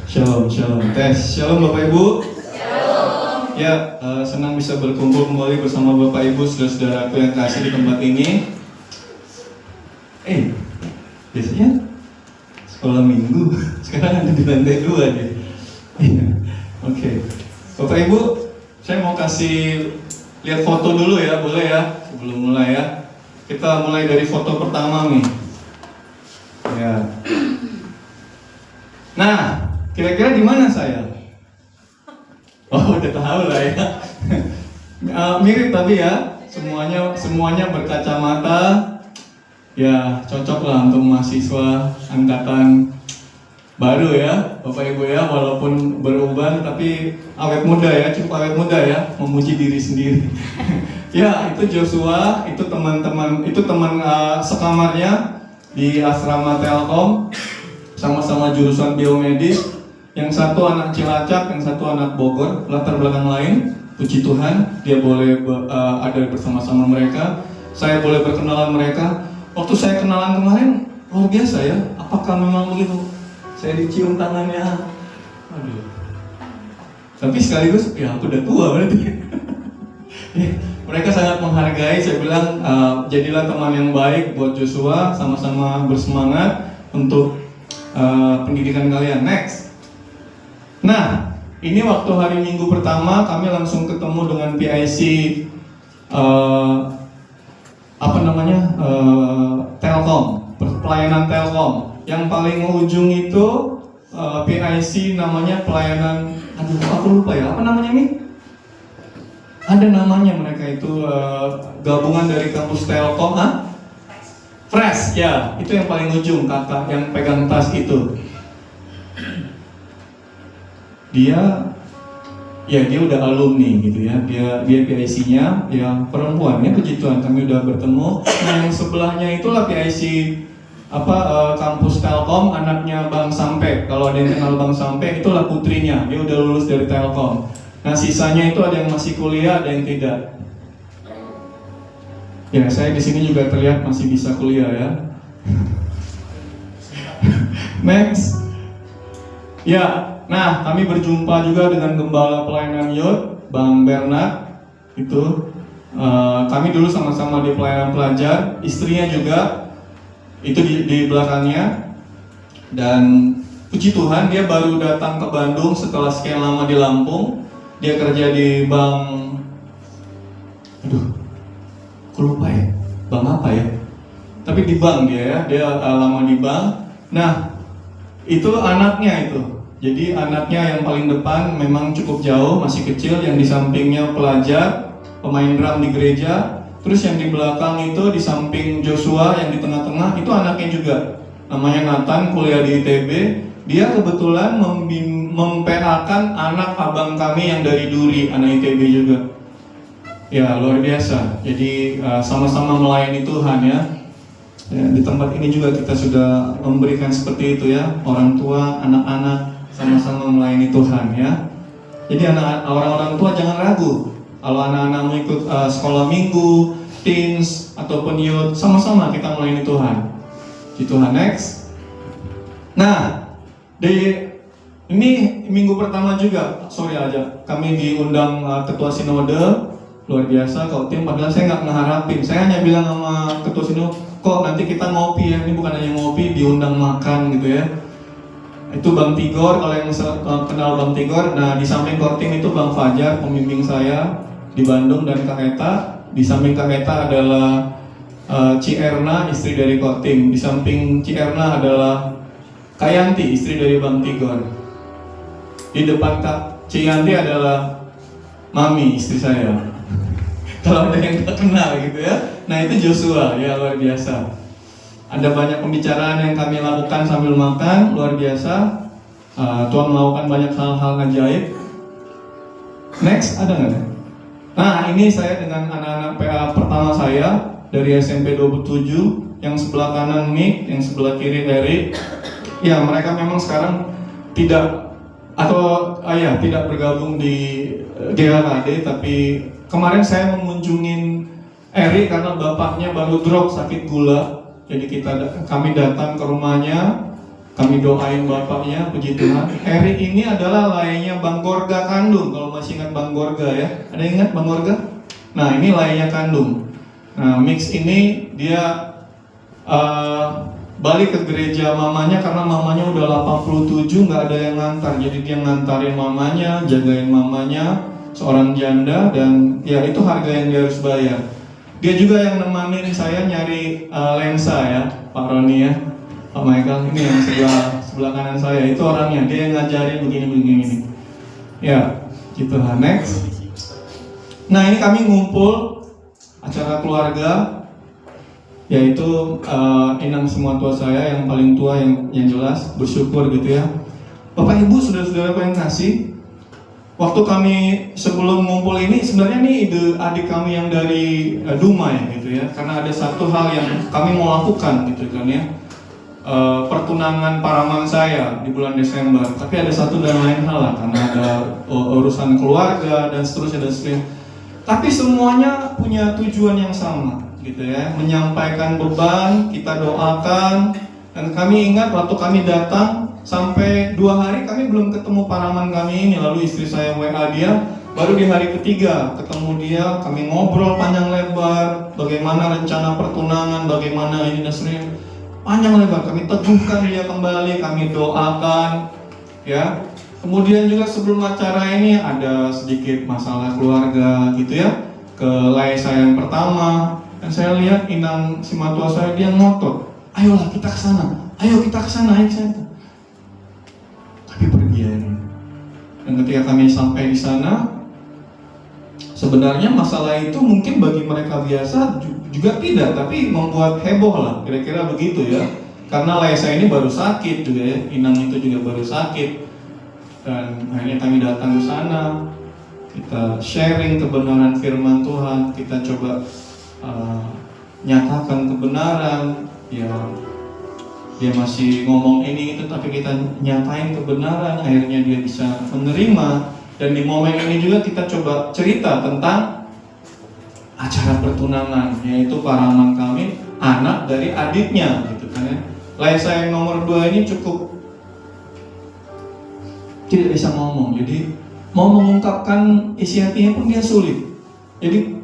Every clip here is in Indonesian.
Shalom, shalom. Tes, shalom Bapak Ibu. Shalom. Ya, senang bisa berkumpul kembali bersama Bapak Ibu, saudara-saudaraku yang kasih di tempat ini. Biasanya sekolah minggu, sekarang ada di lantai 2 deh. Oke. Bapak Ibu, saya mau kasih lihat foto dulu ya, boleh ya? Sebelum mulai ya. Kita mulai dari foto pertama nih. Ya. Nah, kira-kira di mana saya? Oh, udah tahu lah ya. Mirip tapi ya, semuanya berkacamata. Ya, cocok lah untuk mahasiswa angkatan baru ya, Bapak Ibu ya, walaupun beruban tapi awet muda ya, cukup awet muda ya, memuji diri sendiri. Ya, itu Joshua, itu teman sekamarnya di asrama Telkom, sama-sama jurusan biomedis. Yang satu anak Cilacap, yang satu anak Bogor, latar belakang lain. Puji Tuhan, dia boleh ada bersama-sama mereka. Saya boleh berkenalan mereka. Waktu saya kenalan kemarin, luar biasa ya. Apakah memang begitu? Saya dicium tangannya. Aduh. Tapi sekaligus, ya aku udah tua berarti. Mereka sangat menghargai. Saya bilang, jadilah teman yang baik buat Joshua. Sama-sama bersemangat untuk pendidikan kalian. Next. Nah, ini waktu hari Minggu pertama kami langsung ketemu dengan PIC Telkom, pelayanan Telkom. Yang paling ujung itu PIC namanya pelayanan, aku lupa ya, apa namanya nih? Ada namanya, mereka itu gabungan dari kampus Telkom, Fresh, ya, itu yang paling ujung, kakak yang pegang tas itu. Dia udah alumni gitu ya. Dia PIC-nya yang perempuan ya, puji Tuhan kami udah bertemu. Nah, yang sebelahnya itulah PIC kampus Telkom, anaknya Bang Sampe. Kalau ada yang kenal Bang Sampe, itulah putrinya. Dia udah lulus dari Telkom. Nah, sisanya itu ada yang masih kuliah, ada yang tidak. Ya, saya di sini juga terlihat masih bisa kuliah ya. Next. Ya, nah kami berjumpa juga dengan Gembala Pelayanan Youth, Bang Bernard. Itu kami dulu sama-sama di pelayanan pelajar. Istrinya juga itu di belakangnya. Dan puji Tuhan dia baru datang ke Bandung setelah sekian lama di Lampung. Dia kerja di bank, aku lupa ya, bank apa ya? Tapi di bank dia lama di bank. Nah, itu anaknya itu. Jadi anaknya yang paling depan memang cukup jauh, masih kecil. Yang di sampingnya pelajar, pemain drum di gereja. Terus yang di belakang itu di samping Joshua, yang di tengah-tengah itu anaknya juga. Namanya Nathan, kuliah di ITB. Dia kebetulan mem-PA-kan anak abang kami yang dari Duri, anak ITB juga. Ya, luar biasa. Jadi sama-sama melayani Tuhan ya. Ya, di tempat ini juga kita sudah memberikan seperti itu ya. Orang tua, anak-anak sama-sama melayani Tuhan ya. Jadi orang-orang tua jangan ragu. Kalau anak-anakmu ikut sekolah minggu, teens ataupun youth, sama-sama kita melayani Tuhan. Di Tuhan. Next. Nah, ini minggu pertama juga, kami diundang ketua sinode. Luar biasa kalau tim, padahal saya nggak ngeharapin. Saya hanya bilang sama ketua sinode, kok nanti kita ngopi ya. Ini bukan hanya ngopi, diundang makan gitu ya. Itu Bang Tigor, kalau yang kenal Bang Tigor. Nah, di samping Kortim itu Bang Fajar, pembimbing saya di Bandung, dan Kak Eta. Di samping Kak Eta adalah Ci Erna, istri dari Kortim. Di samping Ci Erna adalah Kak Yanti, istri dari Bang Tigor. Di depan Kak Ci Yanti adalah Mami, istri saya. Kalau ada yang tak kenal gitu ya. Nah, itu Joshua, ya luar biasa. Ada banyak pembicaraan yang kami lakukan sambil makan, luar biasa. Tuhan melakukan banyak hal-hal ajaib. Next, ada nggak? Nah, ini saya dengan anak-anak PA pertama saya dari SMP 27, yang sebelah kanan Nick, yang sebelah kiri Eric. Ya, mereka memang sekarang tidak bergabung di GHKD, tapi kemarin saya mengunjungin Eric karena bapaknya baru drop sakit gula. Jadi kami datang ke rumahnya, Kami doain bapaknya, puji Tuhan. Eri ini adalah layaknya Bang Gorga kandung, kalau masih ingat Bang Gorga ya. Ada yang ingat Bang Gorga? Nah, ini layaknya kandung. Nah, Mix ini dia balik ke gereja mamanya karena mamanya udah 87, nggak ada yang ngantar. Jadi dia ngantarin mamanya, jagain mamanya, seorang janda, dan ya itu harga yang dia harus bayar. Dia juga yang nemanin saya nyari lensa ya, Pak Roni ya. Pak Michael, ini yang sebelah kanan saya, itu orangnya, dia yang ngajarin begini. Ya, gitu lah, next. Nah, ini kami ngumpul acara keluarga, yaitu inang semua tua saya, yang paling tua, yang jelas, bersyukur gitu ya. Bapak Ibu, saudara-saudara yang kasih, waktu kami sebelum ngumpul ini, sebenarnya ini ide adik kami yang dari Dumai gitu ya, karena ada satu hal yang kami mau lakukan gitu kan ya. Pertunangan paraman saya di bulan Desember, tapi ada satu dan lain hal lah, karena ada urusan keluarga dan seterusnya. Tapi semuanya punya tujuan yang sama gitu ya, menyampaikan beban, kita doakan. Dan kami ingat waktu kami datang, sampai 2 hari kami belum ketemu paraman kami ini. Lalu istri saya WA dia, baru di hari ketiga ketemu dia, kami ngobrol panjang lebar, bagaimana rencana pertunangan, bagaimana ini dan sebagainya. Panjang lebar, kami teguhkan dia kembali, kami doakan ya. Kemudian juga sebelum acara ini ada sedikit masalah keluarga gitu ya, ke lay saya yang pertama. Dan saya lihat inang si matua saya, dia ngotot, ayolah kita ke sana, ayo kita ke sana. Tapi pergi aja. Dan ketika kami sampai di sana, sebenarnya masalah itu mungkin bagi mereka biasa juga tidak, tapi membuat heboh lah, kira-kira begitu ya. Karena lay saya ini baru sakit juga ya, inang itu juga baru sakit. Dan akhirnya kami datang ke sana, kita sharing kebenaran firman Tuhan, kita coba nyatakan kebenaran. Ya, dia masih ngomong ini itu, tapi kita nyatain kebenaran, akhirnya dia bisa menerima. Dan di momen ini juga kita coba cerita tentang acara pertunangan, yaitu paraman kami, anak dari adiknya gitu kan ya. Lay saya yang nomor 2 ini cukup tidak bisa ngomong, jadi mau mengungkapkan isi hatinya pun dia sulit. Jadi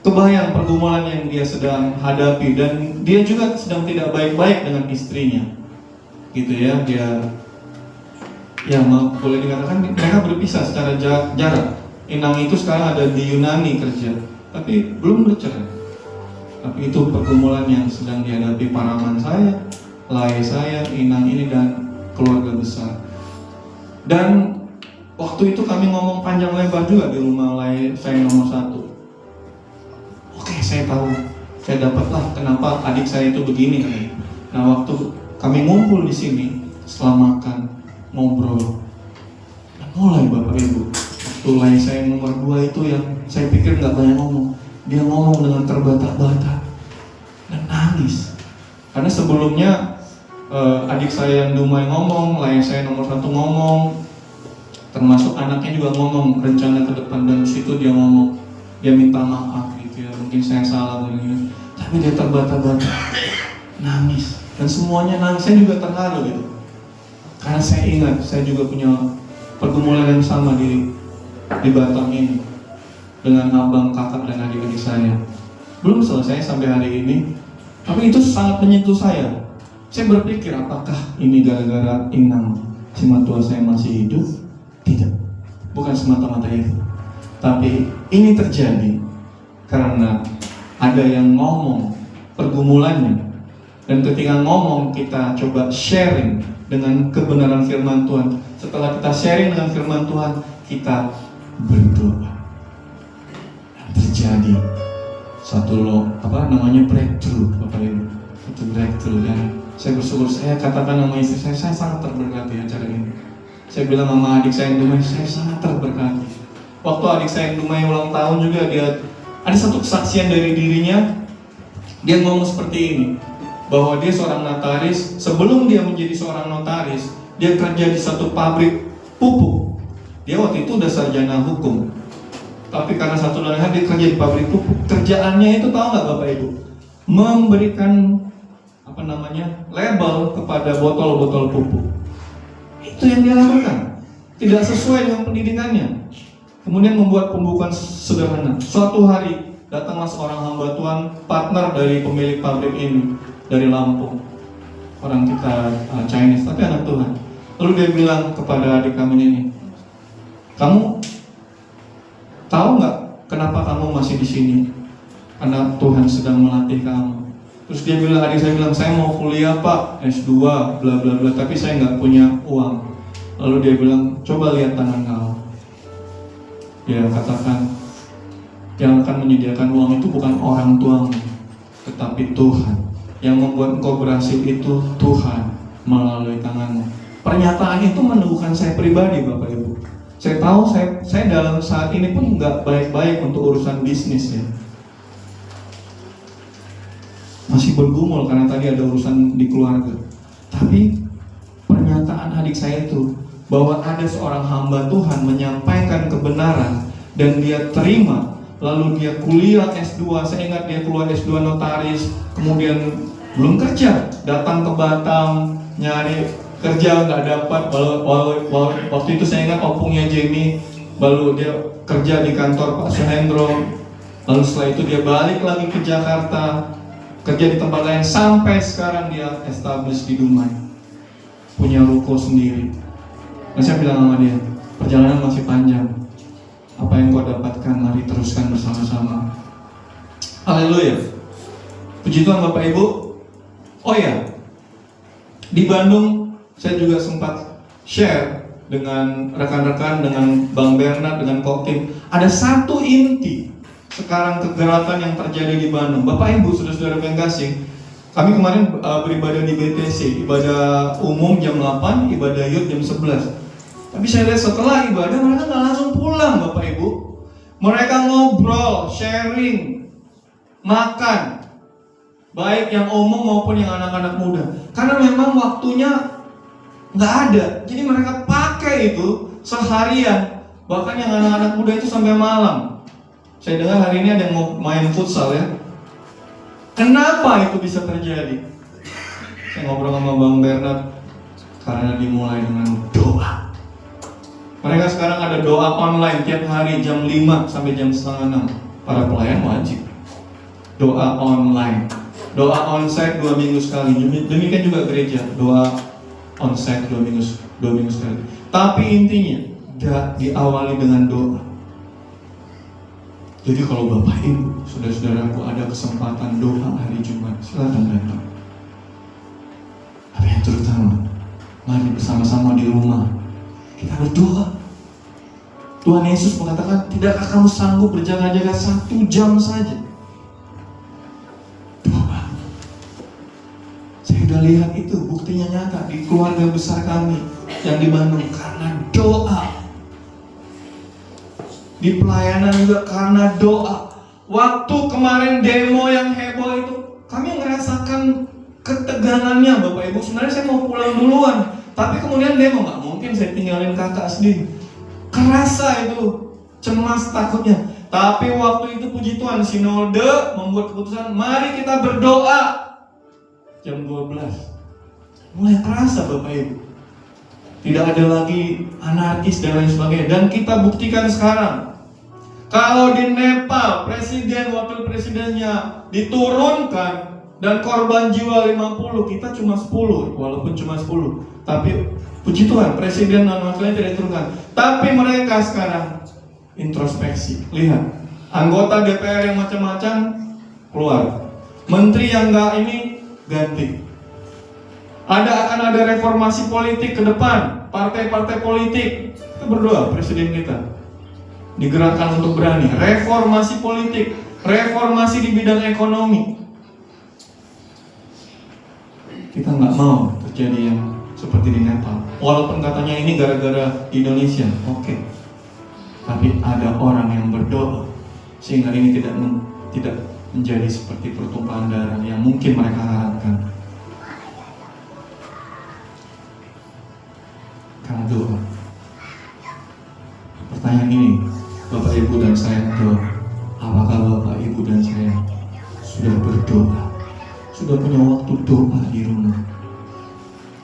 kebayang pergumulan yang dia sedang hadapi, dan dia juga sedang tidak baik-baik dengan istrinya gitu ya. Dia ya boleh dikatakan mereka berpisah secara jarak. Inang itu sekarang ada di Yunani kerja, tapi belum bercerai. Tapi itu pergumulan yang sedang dihadapi paraman saya, lay saya, inang ini, dan keluarga besar. Dan waktu itu kami ngomong panjang lebar juga di rumah lay saya nomor 1. Oke, saya tahu, saya dapatlah kenapa adik saya itu begini. Nah, waktu kami ngumpul di sini, setelah makan, ngobrol, dan mulai Bapak Ibu, waktu lay saya nomor 2 itu yang saya pikir nggak banyak ngomong, dia ngomong dengan terbata-bata dan nangis. Karena sebelumnya adik saya yang Dumai ngomong, lay saya nomor 1 ngomong, termasuk anaknya juga ngomong rencana ke depan, dan situ dia ngomong, dia minta maaf gitu ya, mungkin saya salah begini, tapi dia terbata-bata, nangis, dan semuanya nangis. Saya juga terharu gitu, karena saya ingat saya juga punya pergumulan yang sama di Batam ini dengan abang, kakak, dan adik-adik saya. Belum selesai sampai hari ini, tapi itu sangat menyentuh saya. Saya berpikir, apakah ini gara-gara inang si matua saya masih hidup? Tidak, bukan semata-mata itu. Tapi ini terjadi karena ada yang ngomong pergumulannya. Dan ketika ngomong, kita coba sharing dengan kebenaran firman Tuhan. Setelah kita sharing dengan firman Tuhan, kita berdoa. Dan terjadi satu breakthrough, Bapak Ibu. Itu breakthrough, dan saya bersyukur. Saya katakan sama istri saya sangat terberkati acara ini. Saya bilang sama adik saya yang Dumai, saya sangat terberkati. Waktu adik saya yang Dumai ulang tahun juga, dia ada satu kesaksian dari dirinya. Dia ngomong seperti ini, bahwa dia seorang notaris. Sebelum dia menjadi seorang notaris, dia kerja di satu pabrik pupuk. Dia waktu itu udah sarjana hukum, tapi karena satu dan lain dia kerja di pabrik pupuk. Kerjaannya itu tahu nggak Bapak Ibu? Memberikan label kepada botol-botol pupuk. Itu yang dia lakukan, tidak sesuai dengan pendidikannya. Kemudian membuat pembukaan sederhana. Suatu hari datanglah seorang hamba Tuhan, partner dari pemilik pabrik ini, dari Lampung, orang kita Chinese, tapi anak Tuhan. Lalu dia bilang kepada adik kami ini, kamu tahu nggak kenapa kamu masih di sini? Karena Tuhan sedang melatih kamu. Terus dia bilang, adik saya bilang, saya mau kuliah Pak, S2, bla bla bla, tapi saya nggak punya uang. Lalu dia bilang, coba lihat tangan kamu. Dia katakan, yang akan menyediakan uang itu bukan orang tuamu, tetapi Tuhan. Yang membuat engkau berhasil itu Tuhan melalui tanganmu. Pernyataan itu meneguhkan saya pribadi, Bapak Ibu. Saya tahu saya dalam saat ini pun nggak baik-baik untuk urusan bisnis ya. Masih bergumul karena tadi ada urusan di keluarga. Tapi pernyataan adik saya itu bahwa ada seorang hamba Tuhan menyampaikan kebenaran dan dia terima, lalu dia kuliah S2. Saya ingat dia keluar S2 notaris, kemudian belum kerja, datang ke Batam nyari kerja nggak dapat. Waktu itu saya ingat opungnya Jamie, lalu dia kerja di kantor Pak Suhendro. Lalu setelah itu dia balik lagi ke Jakarta, kerja di tempat lain, sampai sekarang dia establish di Dumai, punya ruko sendiri. Dan saya bilang sama dia, perjalanan masih panjang. Apa yang kau dapatkan, mari teruskan bersama-sama. Haleluya. Puji Tuhan Bapak Ibu. Oh ya, di Bandung saya juga sempat share dengan rekan-rekan, dengan Bang Bernard, dengan Kokim. Ada satu inti sekarang kegerakan yang terjadi di Bandung. Bapak Ibu, saudara-saudara yang kasih, kami kemarin beribadah di BTC, ibadah umum jam 8, ibadah youth jam 11. Tapi saya lihat setelah ibadah mereka nggak langsung pulang, Bapak Ibu. Mereka ngobrol, sharing, makan, baik yang umum maupun yang anak-anak muda. Karena memang waktunya nggak ada, jadi mereka pakai itu seharian. Bahkan yang anak-anak muda itu sampai malam. Saya dengar hari ini ada yang mau main futsal ya. Kenapa itu bisa terjadi? Saya ngobrol sama Bang Bernard, karena dimulai dengan doa. Mereka sekarang ada doa online tiap hari jam 5 sampai jam setengah 6. Para pelayan wajib doa online. Doa onsite 2 minggu sekali. Demikian juga gereja, doa onsite 2 minggu sekali. Tapi intinya diawali dengan doa. Jadi kalau Bapak Ibu, saudara-saudaraku ada kesempatan doa hari Jumat, silakan datang. Tapi yang terutama, mari bersama-sama di rumah kita berdoa. Tuhan Yesus mengatakan, tidakkah kamu sanggup berjaga-jaga 1 jam saja? Doa. Saya sudah lihat itu, buktinya nyata di keluarga besar kami yang di Bandung, karena doa. Di pelayanan juga karena doa. Waktu kemarin demo yang heboh itu, kami merasakan ketegangannya, Bapak Ibu. Sebenarnya saya mau pulang duluan, tapi kemudian demo, nggak mungkin saya tinggalin kakak sendiri. Kerasa itu, cemas takutnya. Tapi waktu itu puji Tuhan, sinode membuat keputusan, mari kita berdoa. Jam 12 mulai terasa, Bapak Ibu. Tidak ada lagi anarkis dan lain sebagainya. Dan kita buktikan sekarang, kalau di Nepal presiden, wakil presidennya diturunkan dan korban jiwa 50, kita cuma 10, walaupun cuma 10. Tapi puji Tuhan, presiden dan wakilnya tidak diturunkan. Tapi mereka sekarang introspeksi. Lihat, anggota DPR yang macam-macam keluar, menteri yang enggak ini ganti. Akan ada reformasi politik ke depan, partai-partai politik. Kita berdoa, presiden kita digerakkan untuk berani. Reformasi politik, reformasi di bidang ekonomi. Kita nggak mau terjadi yang seperti di Nepal. Walaupun katanya ini gara-gara Indonesia, oke. Tapi ada orang yang berdoa sehingga ini tidak menjadi seperti pertumpahan darah yang mungkin mereka harapkan. Karena doa. Pertanyaan ini, Bapak Ibu dan saya doa. Apakah Bapak Ibu dan saya sudah berdoa? Sudah punya waktu doa di rumah.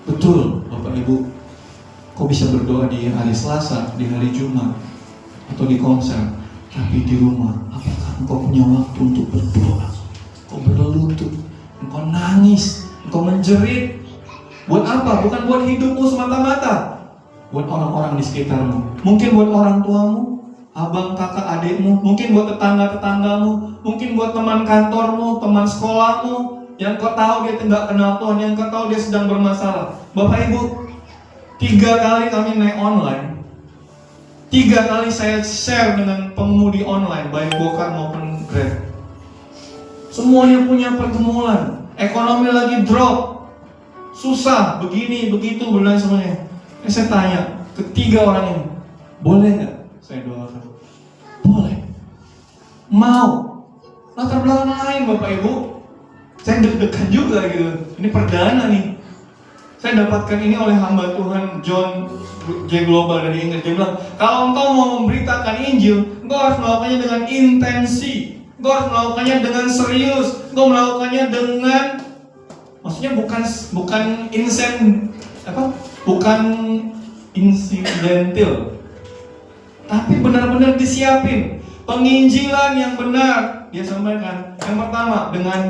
Betul, Bapak Ibu. Kau bisa berdoa di hari Selasa, di hari Jumat, atau di konser. Tapi di rumah, apakah engkau punya waktu untuk berdoa? Engkau berlutut, engkau nangis, engkau menjerit. Buat apa? Bukan buat hidupmu semata-mata. Buat orang-orang di sekitarmu. Mungkin buat orang tuamu, abang, kakak, adikmu. Mungkin buat tetangga-tetanggamu. Mungkin buat teman kantormu, teman sekolahmu. Yang kau tahu dia tidak kenal Tuhan, yang kau tahu dia sedang bermasalah. Bapak Ibu, 3 kali kami naik online. 3 kali saya share dengan pengemudi online, baik Gokar maupun Grab. Semuanya punya pergumulan. Ekonomi lagi drop, susah, begini, begitu, dan semuanya. Saya tanya ke 3 orang ini, boleh nggak saya doakan? Boleh. Mau. Latar belakang lain Bapak Ibu. Saya deg-degan juga gitu. Ini perdana nih. Saya dapatkan ini oleh hamba Tuhan John J. Global dari Inggris. Dia bilang, kalau engkau mau memberitakan Injil, engkau harus melakukannya dengan intensi. Engkau harus melakukannya dengan serius. Engkau melakukannya dengan, maksudnya bukan insidental, tapi benar-benar disiapin. Penginjilan yang benar, dia sampaikan. Yang pertama dengan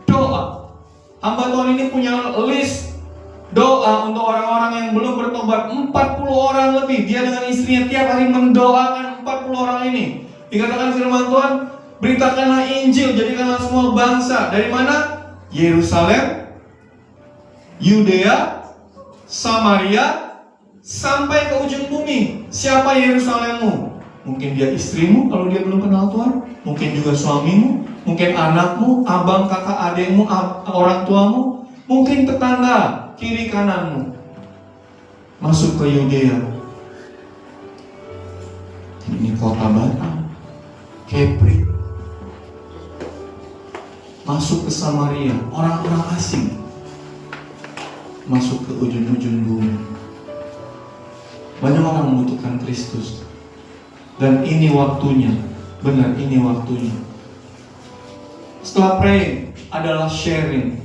doa. Hamba Tuhan ini punya list doa untuk orang-orang yang belum bertobat. 40 orang lebih. Dia dengan istrinya tiap hari mendoakan 40 orang ini. Dikatakan firman Tuhan, beritakanlah Injil, jadikanlah semua bangsa. Dari mana? Yerusalem, Yudea, Samaria, sampai ke ujung bumi. Siapa Yerusalemmu? Mungkin dia istrimu kalau dia belum kenal Tuhan. Mungkin juga suamimu. Mungkin anakmu, abang, kakak, adikmu, orang tuamu. Mungkin tetangga, kiri kananmu. Masuk ke Yudea. Ini kota Batam, Kepri. Masuk ke Samaria, orang-orang asing. Masuk ke ujung-ujung bumi. Banyak orang membutuhkan Kristus. Dan ini waktunya. Benar, ini waktunya. Setelah praying adalah sharing.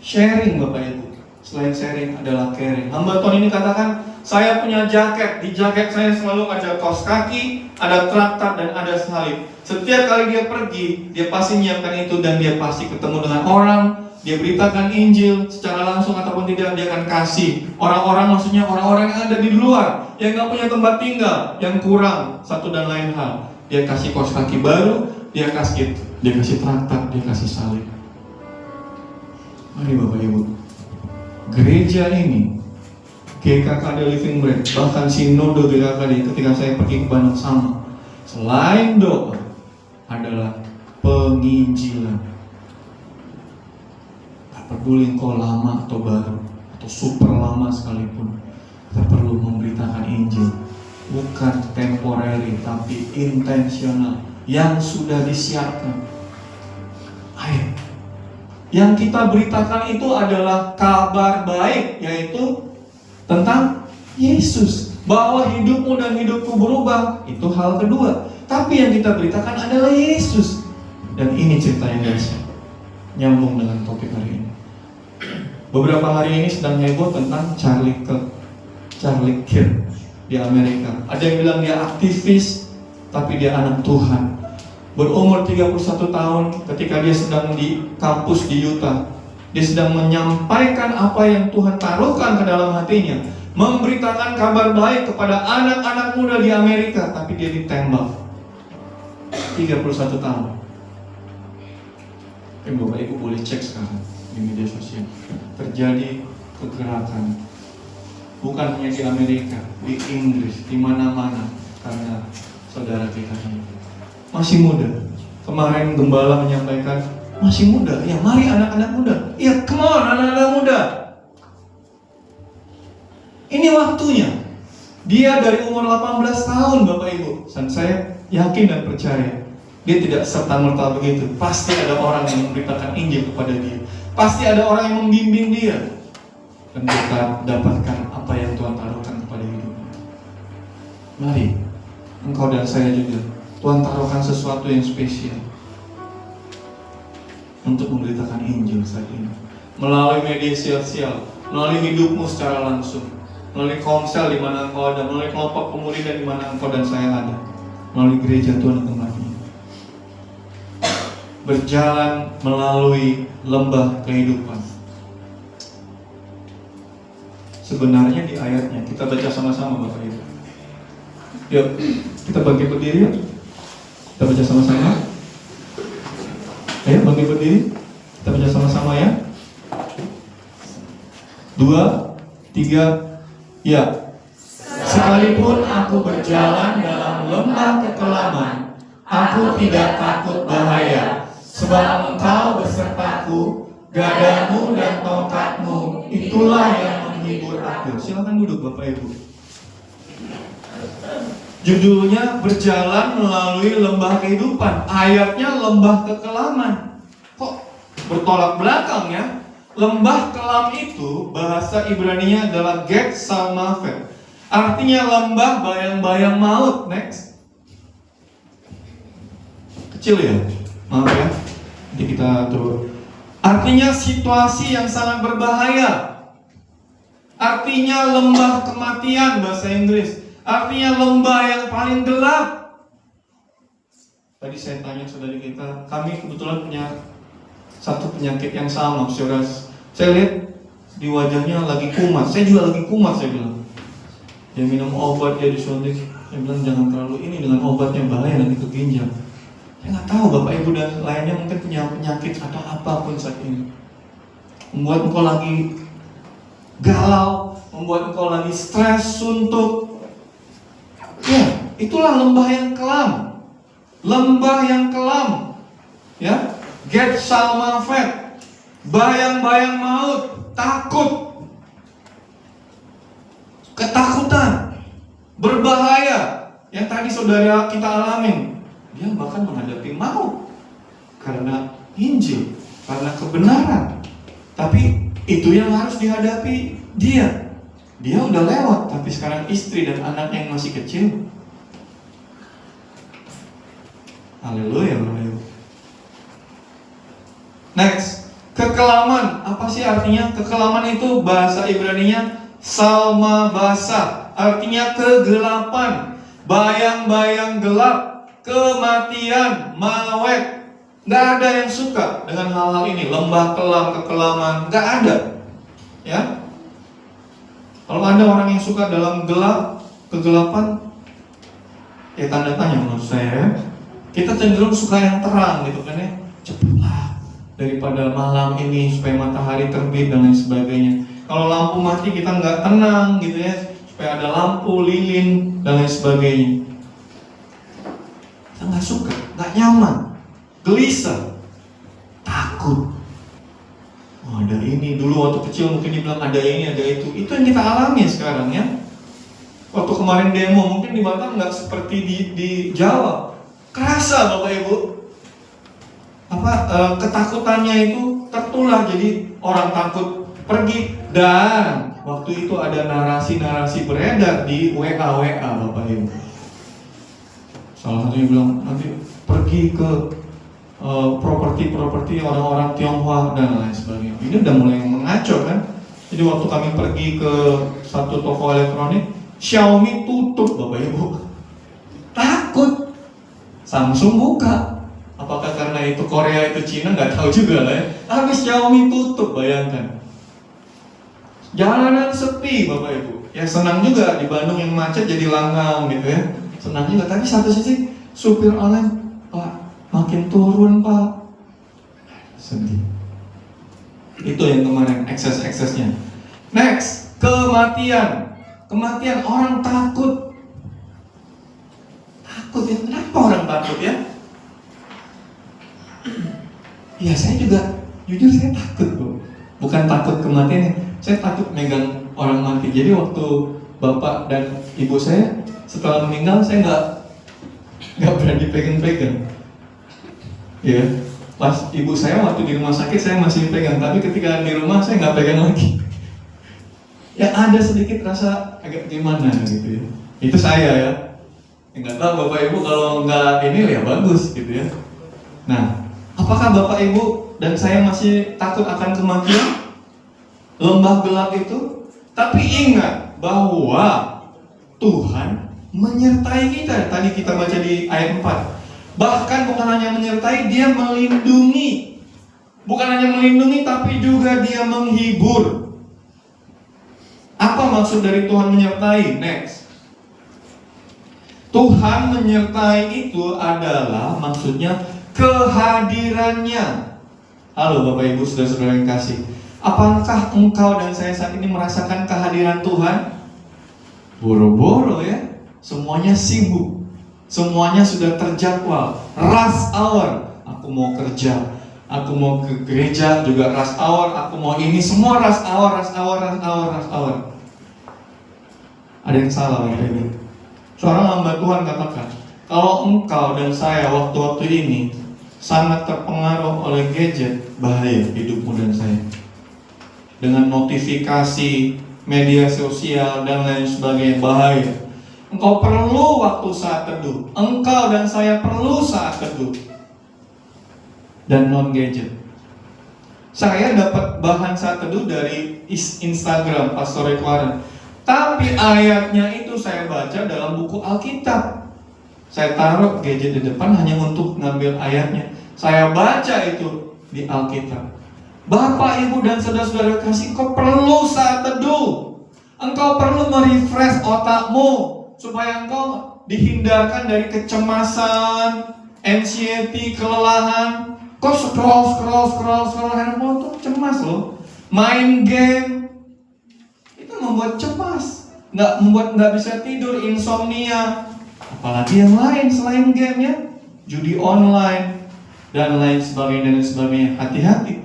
Sharing Bapak Ibu. Selain sharing adalah caring. Hamba Tuhan ini katakan, saya punya jaket. Di jaket saya selalu ada kaos kaki, ada traktat, dan ada salib. Setiap kali dia pergi, dia pasti menyiapkan itu. Dan dia pasti ketemu dengan orang. Dia beritakan Injil secara langsung ataupun tidak, dia akan kasih. Orang-orang, maksudnya orang-orang yang ada di luar, yang gak punya tempat tinggal, yang kurang satu dan lain hal. Dia kasih kaos kaki baru, dia kasih traktat, dia kasih salib. Mari Bapak Ibu, gereja ini, GKKD Living Bread, bahkan Sinode GKKD ketika saya pergi ke Bandung sama, selain doa adalah penginjilan. Tak peduli engkau lama atau baru, atau super lama sekalipun, kita perlu memberitakan Injil. Bukan temporary, tapi intensional, yang sudah disiapkan. Ayo. Yang kita beritakan itu adalah kabar baik, yaitu tentang Yesus. Bahwa hidupmu dan hidupku berubah, itu hal kedua. Tapi yang kita beritakan adalah Yesus. Dan ini cerita yang dahsyat, nyambung dengan topik hari ini. Beberapa hari ini sedang heboh tentang Charlie Kirk di Amerika. Ada yang bilang dia aktivis, tapi dia anak Tuhan. Berumur 31 tahun ketika dia sedang di kampus di Utah. Dia sedang menyampaikan apa yang Tuhan taruhkan ke dalam hatinya. Memberitakan kabar baik kepada anak-anak muda di Amerika, tapi dia ditembak. 31 tahun. Bapak Ibu boleh cek sekarang di media sosial. Terjadi kegerakan. Bukan hanya di Amerika, di Inggris, di mana-mana. Karena saudara kita ini masih muda. Kemarin gembala menyampaikan, masih muda, ya mari anak-anak muda. Ya come on anak-anak muda. Ini waktunya. Dia dari umur 18 tahun Bapak Ibu. Dan saya yakin dan percaya, dia tidak serta-merta begitu. Pasti ada orang yang memberitakan Injil kepada dia. Pasti ada orang yang membimbing dia. Dan kita dapatkan apa yang Tuhan taruhkan kepada hidupnya. Mari, engkau dan saya juga, Tuhan taruhkan sesuatu yang spesial untuk memberitakan Injil saat ini. melalui media sosial, melalui hidupmu secara langsung, melalui komsel di mana engkau ada, melalui kelompok pemudi dan di mana engkau dan saya ada, melalui gereja Tuhan tempatnya. Berjalan melalui lembah kehidupan. Sebenarnya di ayatnya kita baca sama-sama Bapak Ibu. Yuk, kita bangkit berdiri yuk. Kita baca sama-sama. Ayo bangkit berdiri. Kita baca sama-sama ya. 2, 3, ya. Sekalipun aku berjalan dalam lembah kekelaman, aku tidak takut bahaya, sebab Engkau besertaku, gadamu dan tongkatmu, itulah yang menghibur aku. Silakan duduk Bapak Ibu. Judulnya berjalan melalui lembah kehidupan. Ayatnya lembah kekelaman. Kok bertolak belakang ya? Lembah kelam itu bahasa Ibraninya adalah Get Salmafet. Artinya lembah bayang-bayang maut. Next. Kecil ya? Maaf ya. Nanti kita turun. Artinya situasi yang sangat berbahaya. Artinya lembah kematian bahasa Inggris. Artinya lembah yang paling gelap. Tadi saya tanya saudari kita, kami kebetulan punya satu penyakit yang sama, saudara. Saya lihat di wajahnya lagi kumat. Saya juga lagi kumat, saya bilang. Dia minum obat, dia disuntik. Saya bilang jangan terlalu ini dengan obatnya, bahaya nanti ke ginjal. Saya nggak tahu Bapak Ibu dan lainnya mungkin punya penyakit atau apapun saat ini. Membuat engkau lagi galau, membuat engkau lagi stres, suntuk. Ya, itulah lembah yang kelam. Lembah yang kelam. Ya, Get Salmafet. Bayang-bayang maut, takut. Ketakutan. Berbahaya. Yang tadi saudara kita alamin. Dia bahkan menghadapi maut karena Injil, karena kebenaran. Tapi itu yang harus dihadapi dia. Dia udah lewat, tapi sekarang istri dan anaknya yang masih kecil. Haleluya. Next, kekelaman. Apa sih artinya? Kekelaman itu bahasa Ibraninya salma basa. Artinya kegelapan, bayang-bayang gelap, kematian, mawet. Nggak ada yang suka dengan hal-hal ini. Lembah kelam, kekelaman, nggak ada. Ya. Kalau ada orang yang suka dalam gelap, kegelapan, ya tanda tanya menurut saya. Kita cenderung suka yang terang gitu kan ya. Cepatlah daripada malam ini supaya matahari terbit dan lain sebagainya. Kalau lampu mati kita nggak tenang gitu ya, supaya ada lampu, lilin dan lain sebagainya. Kita nggak suka, nggak nyaman, gelisah, takut. Oh, ada ini, dulu waktu kecil mungkin dibilang ada ini, ada itu. Itu yang kita alami sekarang ya. Waktu kemarin demo mungkin di Batam nggak seperti di Jawa. Kerasa Bapak Ibu. Ketakutannya itu tertular, jadi orang takut pergi. Dan waktu itu ada narasi-narasi beredar di WA Bapak Ibu. Salah satunya bilang nanti pergi ke properti orang-orang Tionghoa dan lain sebagainya. Ini udah mulai mengaco kan. Jadi waktu kami pergi ke satu toko elektronik, Xiaomi tutup Bapak Ibu. Takut. Samsung buka. Apakah karena itu Korea, itu Cina, nggak tahu juga lah ya. Tapi Xiaomi tutup, bayangkan. Jalanan sepi Bapak Ibu. Ya senang juga di Bandung yang macet jadi langgang gitu ya. Senang juga. Tapi satu sisi supir online, Pak, makin turun Pak. Sedih. Itu yang kemarin ekses-eksesnya. Next, kematian. Kematian, orang takut. Takut ya, kenapa orang takut ya? Ya saya juga, jujur saya takut tuh. Bukan takut kematian, saya takut megang orang mati. Jadi waktu bapak dan ibu saya setelah meninggal, saya nggak berani pegang-pegang. Ya, pas ibu saya waktu di rumah sakit saya masih pegang, tapi ketika di rumah saya nggak pegang lagi. Ya ada sedikit rasa agak gimana gitu ya. Itu saya ya. Nggak tahu bapak ibu kalau nggak ini ya bagus gitu ya. Nah, apakah bapak ibu dan saya masih takut akan kematian? lembah gelap itu. Tapi ingat bahwa Tuhan menyertai kita. Tadi kita baca di ayat 4. Bahkan bukan hanya menyertai, dia melindungi. Bukan hanya melindungi, tapi juga dia menghibur. Apa maksud dari Tuhan menyertai? Next. Tuhan menyertai itu adalah maksudnya kehadirannya. Halo Bapak Ibu, saudara-saudara yang kasih. Apakah engkau dan saya saat ini merasakan kehadiran Tuhan? Boro-boro ya. Semuanya sibuk. Semuanya sudah terjadwal. Rush hour. Aku mau kerja. Aku mau ke gereja juga rush hour. Aku mau ini semua rush hour, rush hour, rush hour, rush hour. Ada yang salah Bapak Ibu. Seorang hamba Tuhan katakan, kalau engkau dan saya waktu-waktu ini sangat terpengaruh oleh gadget, bahaya hidupmu dan saya. Dengan notifikasi, media sosial dan lain sebagainya, bahaya. Engkau perlu waktu saat teduh. Engkau dan saya perlu saat teduh. Dan non-gadget. Saya dapat bahan saat teduh dari Instagram Pastor Ridwan. Tapi ayatnya itu saya baca dalam buku Alkitab. Saya taruh gadget di depan hanya untuk ngambil ayatnya. Saya baca itu di Alkitab. Bapak, Ibu, dan saudara-saudara kasih, engkau perlu saat teduh. Engkau perlu merefresh otakmu supaya engkau dihindarkan dari kecemasan, anxiety, kelelahan. Kau scroll handphone tuh cemas loh. Main game itu membuat cemas, nggak bisa tidur, insomnia. Apalagi yang lain selain game ya, judi online dan lain sebagainya. Hati-hati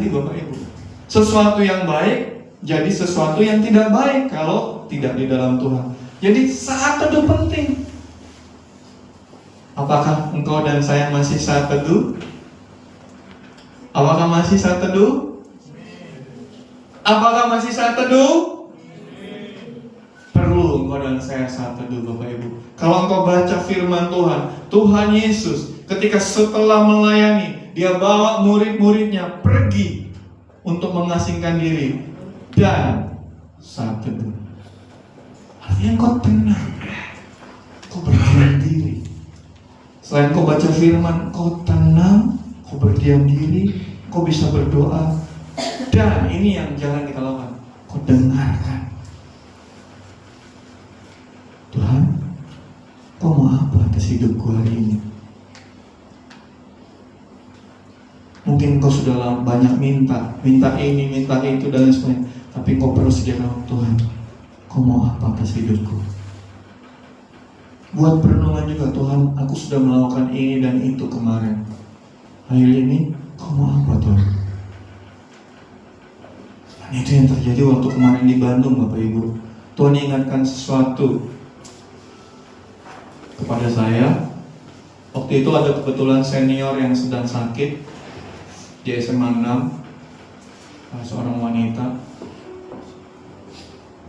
Bapak Ibu. Sesuatu yang baik jadi sesuatu yang tidak baik kalau tidak di dalam Tuhan. Jadi saat teduh penting. Apakah engkau dan saya masih saat teduh? Apakah masih saat teduh? Apakah masih saat teduh? Perlu engkau dan saya saat teduh Bapak Ibu. Kalau engkau baca firman Tuhan, Tuhan Yesus ketika setelah melayani, dia bawa murid-muridnya pergi untuk mengasingkan diri dan saat teduh. Artinya engkau tenang, kau berdiam diri. Selain kau baca firman, kau tenang, kau berdiam diri, kau bisa berdoa. Dan ini yang jangan kita lakukan, kau dengarkan. Tuhan, kau mau apa atas hidupku hari ini? Mungkin kau sudah banyak minta ini, minta itu dan lain sebagainya. Tapi kau perlu sediakan, Tuhan, kau mau apa atas hidupku? Buat perenungan juga, Tuhan, aku sudah melakukan ini dan itu kemarin. Hari ini, kau mau apa Tuhan? Dan itu yang terjadi waktu kemarin di Bandung Bapak Ibu. Tuhan ingatkan sesuatu kepada saya. Waktu itu ada kebetulan senior yang sedang sakit di SMA 6, seorang wanita.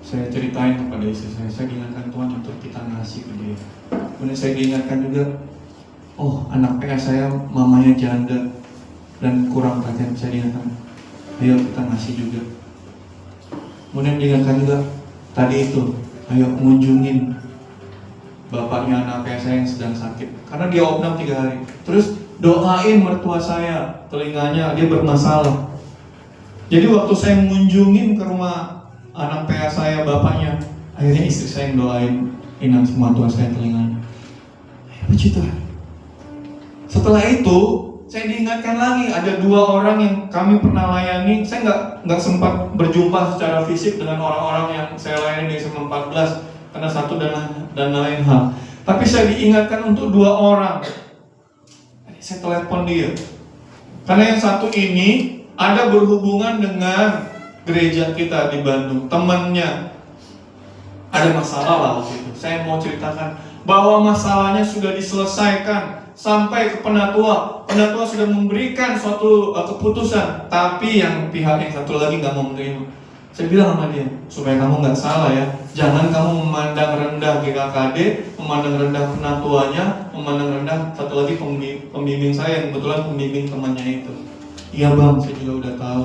Saya ceritain kepada istri saya diingatkan Tuhan untuk kita ngasih ke dia. Kemudian saya diingatkan juga, oh anak PS saya mamanya janda dan kurang perhatian. Saya diingatkan, ayo kita ngasih juga. Kemudian diingatkan juga, tadi itu, ayo mengunjungin bapaknya anak PS saya yang sedang sakit, karena dia opnam 3 hari. Terus doain mertua saya, telinganya dia bermasalah. Jadi waktu saya mengunjungin ke rumah anak PA saya, bapaknya, akhirnya istri saya yang doain inang semua tua saya telinganya. Puji Tuhan. Setelah itu saya diingatkan lagi ada 2 orang yang kami pernah layani. Saya nggak sempat berjumpa secara fisik dengan orang-orang yang saya layani di SMA 14 karena satu dan lain hal. Tapi saya diingatkan untuk 2 orang. Saya telepon dia karena yang satu ini ada berhubungan dengan gereja kita di Bandung. Temannya ada masalah lah waktu itu. Saya mau ceritakan bahwa masalahnya sudah diselesaikan sampai ke penatua. Penatua sudah memberikan suatu keputusan, tapi yang pihak yang satu lagi nggak mau menerima. Saya bilang sama dia, supaya kamu nggak salah ya, jangan kamu memandang rendah GKKD, memandang rendah penatuanya, memandang rendah satu lagi pembimbing saya yang kebetulan pembimbing temannya itu. Iya bang, saya juga udah tahu.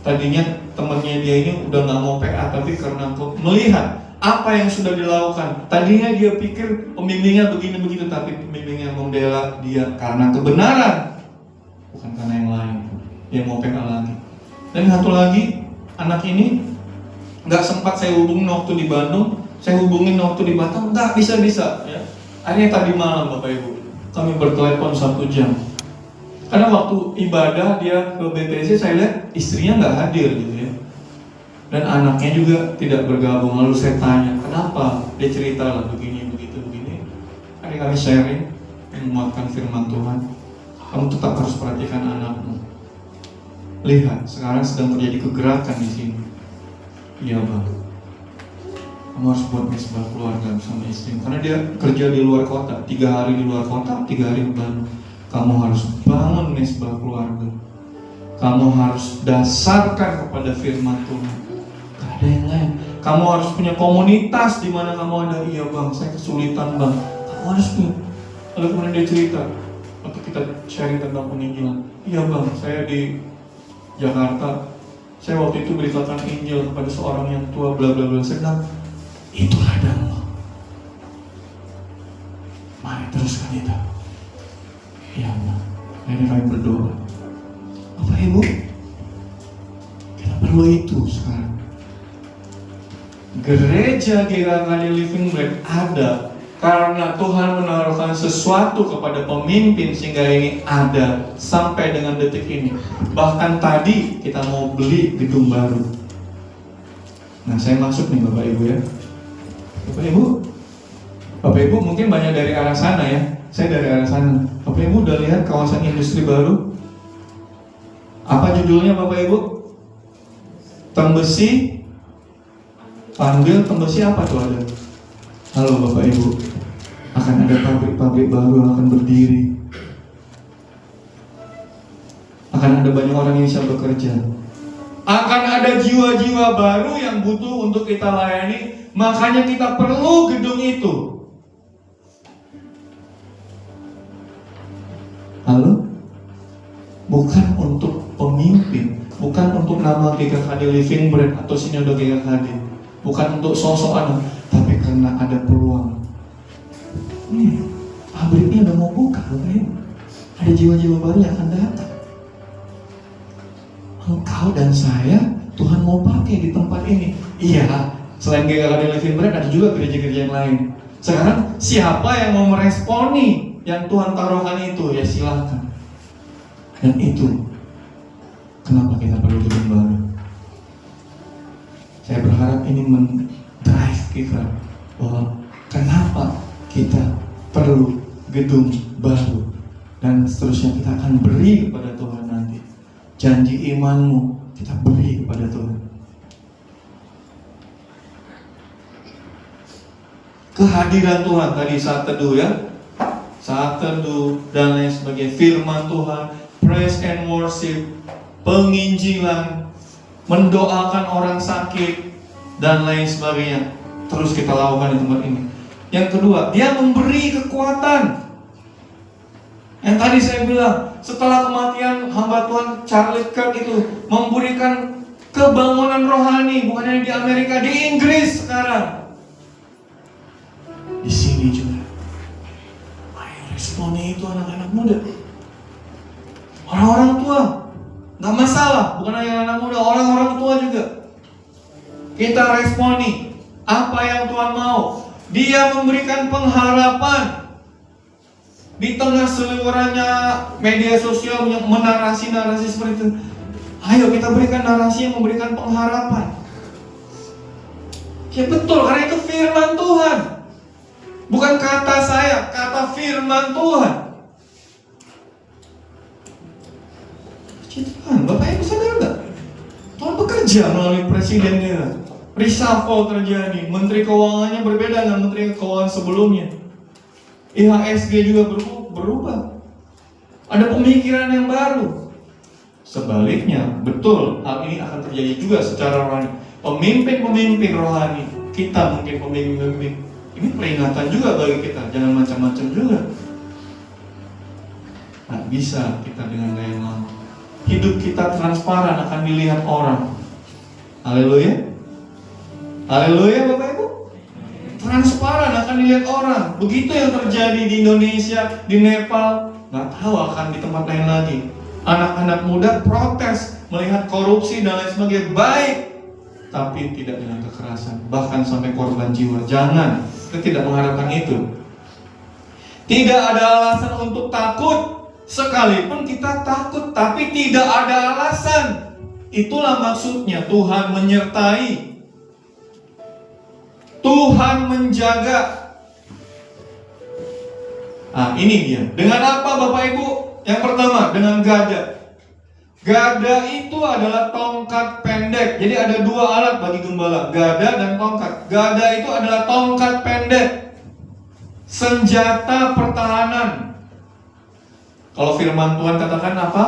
Tadinya temannya dia ini udah nggak mau PA, tapi karena melihat apa yang sudah dilakukan, tadinya dia pikir pembimbingnya begini begitu, tapi pembimbingnya membela dia karena kebenaran, bukan karena yang lain. Dia mau PA lagi. Dan satu lagi, anak ini nggak sempat saya hubungin waktu di Bandung, saya hubungin waktu di Batam, nggak bisa ya. Akhirnya tadi malam Bapak Ibu, kami bertelepon 1 jam. Karena waktu ibadah dia ke BTC, saya lihat istrinya nggak hadir gitu ya. Dan anaknya juga tidak bergabung. Lalu saya tanya, kenapa? Dia cerita lah begini, begitu, begini. Akhirnya kami sharing, menguatkan firman Tuhan. Kamu tetap harus perhatikan anakmu. Lihat, sekarang sedang terjadi kegerakan di sini. Iya Bang. Kamu harus buat mesbah keluarga bersama istri. Karena dia kerja di luar kota, 3 hari di luar kota, 3 hari di Bandung. Kamu harus bangun mesbah keluarga. Kamu harus dasarkan kepada firman Tuhan. Gak ada yang lain. Kamu harus punya komunitas di mana kamu ada. Iya Bang, saya kesulitan Bang. Kamu harus punya. Lalu kemudian dia cerita, waktu kita sharing tentang penginjilan. Iya Bang, saya di Jakarta, saya waktu itu beritakan Injil kepada seorang yang tua, bla bla bla. Saya bilang, itu ladang. Mari teruskan itu. Ya Allah, ini kami berdoa. Bapak Ibu, kita perlu itu sekarang. Gereja GKKD Living Bread ada karena Tuhan menaruhkan sesuatu kepada pemimpin sehingga ini ada sampai dengan detik ini. Bahkan tadi kita mau beli gedung baru. Nah, saya masuk nih Bapak Ibu ya. Bapak Ibu mungkin banyak dari arah sana ya. Saya dari arah sana. Bapak Ibu udah lihat kawasan industri baru? Apa judulnya Bapak Ibu? Tembesi. Panggil Tembesi apa tuh ada? Halo Bapak Ibu. Akan ada pabrik-pabrik baru yang akan berdiri. Akan ada banyak orang yang bisa bekerja. Akan ada jiwa-jiwa baru yang butuh untuk kita layani. Makanya kita perlu gedung itu. Lalu, bukan untuk pemimpin, bukan untuk nama GKKD Living Bread atau Sinode GKKD, bukan untuk sosok-an, tapi karena ada peluang. Pabriknya udah mau buka, ada jiwa-jiwa baru yang akan datang. Engkau dan saya, Tuhan mau pakai di tempat ini. Iya, selain GKKD Living Bread ada juga gereja-gereja yang lain. Sekarang siapa yang mau meresponi yang Tuhan taruhkan itu? Ya silakan. Dan itu kenapa kita perlu gedung baru. Saya berharap ini mendrive kita bahwa kenapa kita perlu gedung baru. Dan seterusnya kita akan beri kepada Tuhan nanti. Janji imanmu kita beri kepada Tuhan. Kehadiran Tuhan tadi saat teduh ya, saat teduh dan lain sebagainya, firman Tuhan, praise and worship, penginjilan, mendoakan orang sakit dan lain sebagainya, terus kita lakukan di tempat ini. Yang kedua, dia memberi kekuatan. Yang tadi saya bilang, setelah kematian hamba Tuhan Charlie Kirk itu memberikan kebangunan rohani, bukan hanya di Amerika, di Inggris sekarang. Di sini juga. Ayo responnya itu anak-anak muda, orang-orang tua, nggak masalah, bukan hanya anak muda, orang-orang tua juga. Kita responi apa yang Tuhan mau. Dia memberikan pengharapan di tengah seliwerannya media sosial yang menarasi-narasi seperti itu. Ayo kita berikan narasi yang memberikan pengharapan. Ya betul, karena itu firman Tuhan. Bukan kata saya, kata firman Tuhan. Tuhan, Bapak Ibu sadar nggak? Tuhan bekerja melalui presidennya. Reshuffle terjadi, menteri keuangannya berbeda dengan menteri keuangan sebelumnya. IHSG juga berubah. Ada pemikiran yang baru. Sebaliknya, betul, hal ini akan terjadi juga secara rohani. Pemimpin-pemimpin rohani, kita mungkin pemimpin-pemimpin. Ini peringatan juga bagi kita, jangan macam-macam juga. Nah, bisa kita dengan gaya lama. hidup kita transparan akan dilihat orang. Haleluya. Haleluya Bapak Ibu. Transparan akan dilihat orang. Begitu yang terjadi di Indonesia, di Nepal, nggak tahu akan di tempat lain lagi. Anak-anak muda protes melihat korupsi dan lain sebagainya, baik, tapi tidak dengan kekerasan, bahkan sampai korban jiwa. Jangan, kita tidak mengharapkan itu. Tidak ada alasan untuk takut. Sekalipun kita takut, tapi tidak ada alasan. Itulah maksudnya Tuhan menyertai, Tuhan menjaga. Nah ini dia. Dengan apa Bapak Ibu? Yang pertama, dengan gada. Gada itu adalah tongkat pendek. Jadi ada dua alat bagi gembala, gada dan tongkat. Gada itu adalah tongkat pendek, senjata pertahanan. Kalau firman Tuhan katakan apa?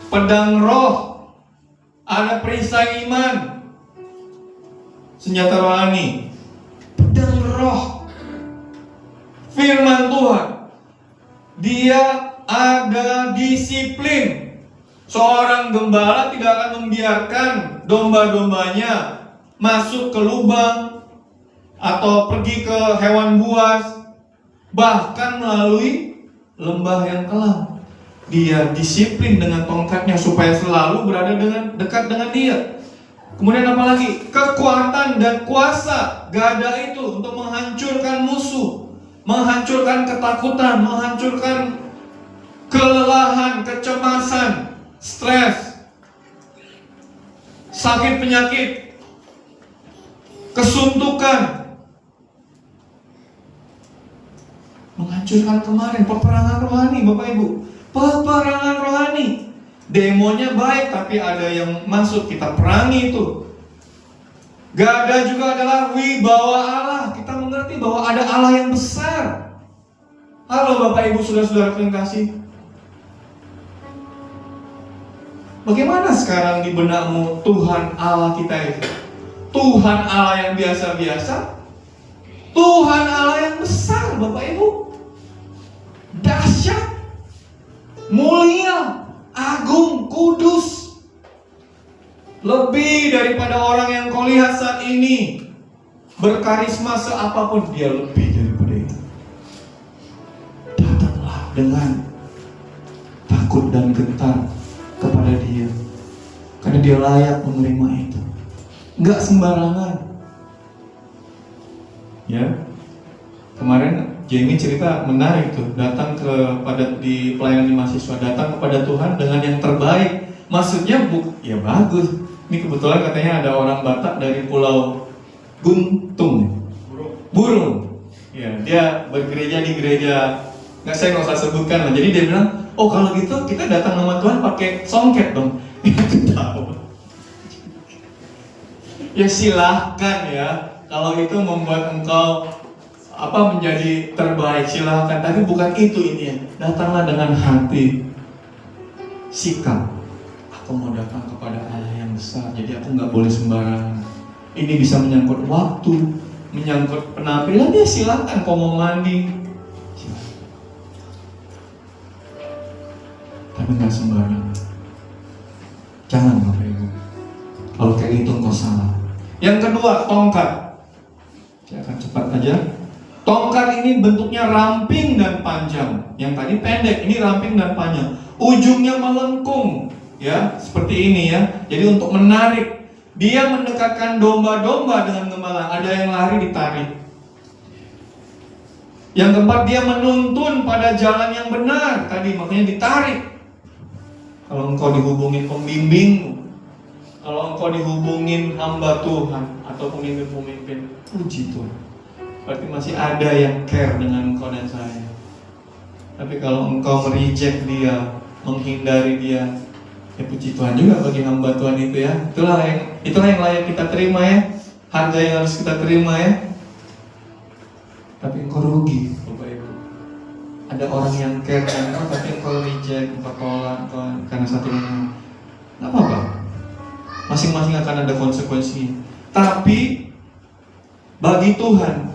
Pedang roh, ada perisai iman, senjata rohani, pedang roh. Firman Tuhan, dia ada disiplin. Seorang gembala tidak akan membiarkan domba-dombanya masuk ke lubang atau pergi ke hewan buas, bahkan melalui lembah yang kelam. Dia disiplin dengan tongkatnya supaya selalu berada dekat dengan dia. Kemudian apa lagi? Kekuatan dan kuasa gada itu untuk menghancurkan musuh, menghancurkan ketakutan, menghancurkan kelelahan, kecemasan, stres, sakit penyakit, kesuntukan. Menghancurkan kemarin peperangan rohani Bapak Ibu. Peperangan rohani. Demonya baik tapi ada yang masuk, kita perangi itu. Gada juga adalah wibawa Allah. Kita mengerti bahwa ada Allah yang besar. Halo Bapak Ibu, saudara-saudara yang kasih. Bagaimana sekarang di benakmu Tuhan Allah kita itu? Tuhan Allah yang biasa-biasa? Tuhan Allah yang besar Bapak Ibu. Dahsyat, mulia, agung, kudus. Lebih daripada orang yang kau lihat saat ini. Berkarisma seapapun, dia lebih daripada itu. Datanglah dengan takut dan gentar kepada dia, karena dia layak menerima itu. Enggak sembarangan. Ya, kemarin Jamie cerita menarik tuh, datang di pelayanan mahasiswa, datang kepada Tuhan dengan yang terbaik. Maksudnya ya bagus. Ini kebetulan katanya ada orang Batak dari Pulau Guntung, Burung. Ya, dia bergereja di gereja, saya nggak usah sebutkan lah. Jadi dia bilang, oh kalau gitu kita datang sama Tuhan pakai songket dong. Tahu. Ya silahkan ya. Kalau itu membuat engkau menjadi terbaik, silahkan. Tapi bukan itu ini ya. Datanglah dengan hati, sikap. Aku mau datang kepada Allah yang besar. Jadi aku nggak boleh sembarangan. Ini bisa menyangkut waktu, menyangkut penampilan. Ya silahkan. Kau mau mandi, silahkan. Tapi nggak sembarangan. Jangan Bapak Ibu. Kalau kayak gitu engkau salah. Yang kedua, tongkat. Saya akan cepat aja. Tongkat ini bentuknya ramping dan panjang. Yang tadi pendek, ini ramping dan panjang. Ujungnya melengkung, ya, seperti ini ya. Jadi untuk menarik, dia mendekatkan domba-domba dengan gembala. Ada yang lari ditarik. Yang keempat, dia menuntun pada jalan yang benar. Tadi makanya ditarik. Kalau engkau dihubungin pembimbing, kalau engkau dihubungin hamba Tuhan atau pemimpin-pemimpin, puji Tuhan. Berarti masih ada yang care dengan engkau dan saya. Tapi kalau engkau mereject dia, menghindari dia, ya puji Tuhan juga bagi hamba Tuhan itu ya. Itulah yang layak kita terima ya. Harga yang harus kita terima ya. Tapi engkau rugi Bapak Ibu. Ada orang yang care dengan engkau, tapi engkau reject, engkau tolak, karena satu ini. Gak apa-apa. Masing-masing akan ada konsekuensinya. Tapi bagi Tuhan,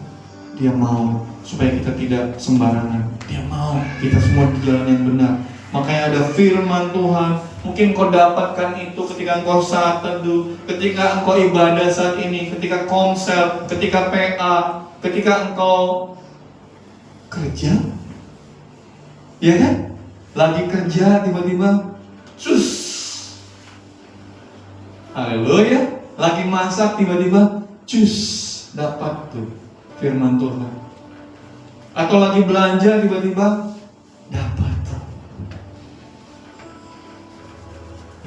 Dia mau supaya kita tidak sembarangan. Dia mau kita semua di jalan yang benar. Makanya ada firman Tuhan. Mungkin kau dapatkan itu ketika engkau saat teduh, ketika engkau ibadah saat ini, ketika komsel, ketika PA, ketika engkau kerja. Ya kan? Lagi kerja tiba-tiba sus. Haleluya. Lagi masak tiba-tiba cus, dapat tuh firman Tuhan. Atau lagi belanja tiba-tiba dapat tuh.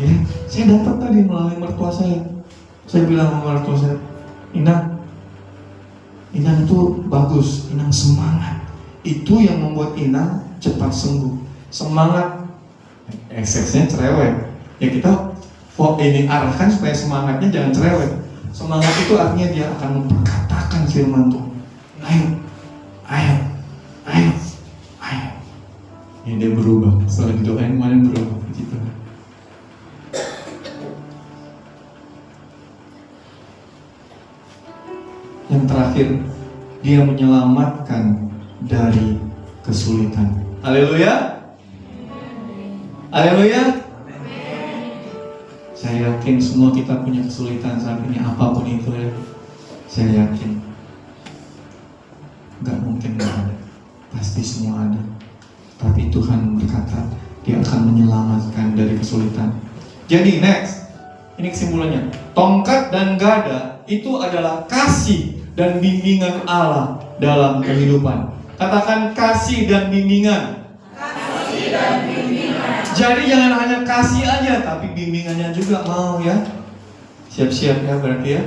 Ya, saya dapat tadi melalui mertua saya. Saya bilang sama mertua saya, Inang itu bagus, Inang semangat. Itu yang membuat Inang cepat sembuh. Semangat, eksesnya cerewet. Ya kita ini arahkan supaya semangatnya jangan cerewet. Semangat itu artinya dia akan memperkatakan firman Tuhan. Ayo. Ya dia berubah. Setelah didoain kemarin berubah. Gitu. Yang terakhir, dia menyelamatkan dari kesulitan. Haleluya. Haleluya. Saya yakin semua kita punya kesulitan saat ini, apapun itu ya. Saya yakin gak mungkin gak ada, pasti semua ada. Tapi Tuhan berkata dia akan menyelamatkan dari kesulitan. Jadi next, ini kesimpulannya. Tongkat dan gada itu adalah kasih dan bimbingan Allah dalam kehidupan. Katakan kasih dan bimbingan. Kasih dan bimbingan. Jadi jangan hanya kasih aja, tapi bimbingannya juga mau ya. Siap-siap ya berarti ya.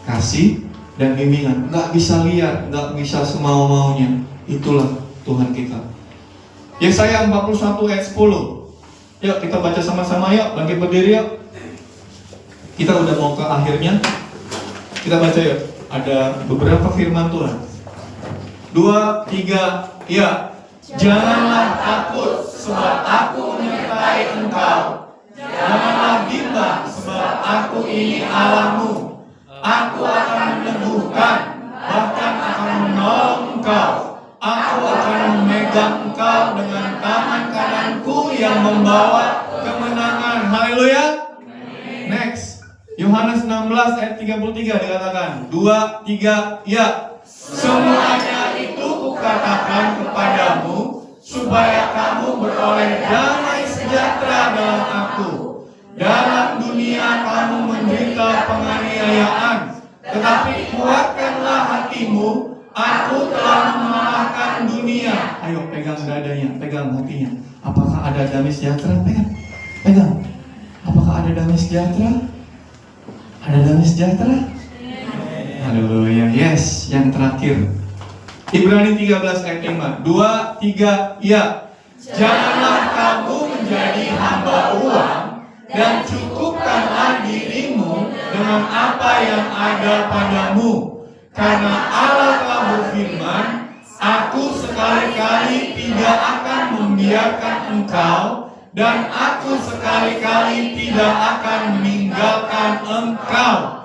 Kasih dan bimbingan. Gak bisa lihat, gak bisa semau-maunya. Itulah Tuhan kita. Yesaya 41 ayat 10. Yuk kita baca sama-sama yuk. Bangkit berdiri yuk. Kita udah mau ke akhirnya. Kita baca yuk. Ada beberapa firman Tuhan. 2, 3, ya. Janganlah takut, sebab aku menyertai engkau. Janganlah bimbang, sebab aku ini Allahmu. Aku akan meneguhkan, bahkan akan menolong engkau. Aku akan memegang engkau dengan tangan kananku yang membawa kemenangan. Haleluya. Next, Yohanes 16 ayat 33 dikatakan 2, 3, ya. Semuanya itu kukatakan kepadamu supaya kamu beroleh damai sejahtera dalam aku. Dalam dunia kamu menderita penganiayaan, tetapi kuatkanlah hatimu. Aku telah mengalahkan dunia. Ayo pegang dadanya, pegang hatinya. Apakah ada damai sejahtera? Pegang. Apakah ada damai sejahtera? Ada damai sejahtera? Haleluya. Yes, yang terakhir. Ibrani 13 ayat 5. 2, 3, ya. Janganlah kamu menjadi hamba uang dan cukupkanlah dirimu dengan apa yang ada padamu. Karena Allah telah berfirman, aku sekali-kali tidak akan membiarkan engkau, dan aku sekali-kali tidak akan meninggalkan engkau.